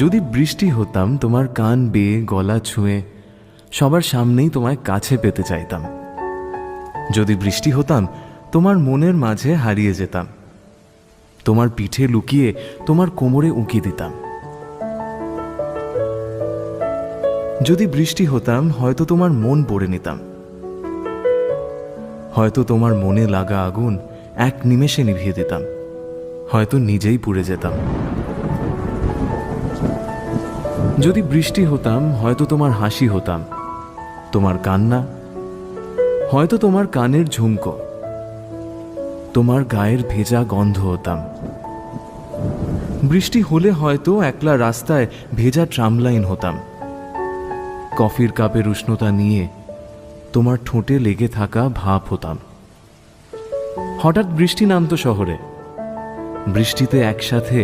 যদি বৃষ্টি হতাম তোমার কান বেয়ে গলা ছুঁয়ে সবার সামনেই তোমায় কাছে পেতে চাইতাম। যদি বৃষ্টি হতাম তোমার মনের মাঝে হারিয়ে যেতাম, তোমার পিঠে লুকিয়ে তোমার কোমরে উঁকি দিতাম। যদি বৃষ্টি হতাম হয়তো তোমার মন পড়ে নিতাম, হয়তো তোমার মনে লাগা আগুন এক নিমেষে নিভিয়ে দিতাম, হয়তো নিজেই পুড়ে যেতাম। যদি বৃষ্টি হতাম হয়তো তোমার হাসি হতাম, তোমার কান্না হয়তো তোমার কানের ঝুমকো, তোমার গায়ের ভেজা গন্ধ হতাম। বৃষ্টি হলে হয়তো একলা রাস্তায় ভেজা ট্রামলাইন হতাম, কফির কাপের উষ্ণতা নিয়ে তোমার ঠোঁটে লেগে থাকা ভাপ হতাম। হঠাৎ বৃষ্টি নামতো শহরে, বৃষ্টিতে একসাথে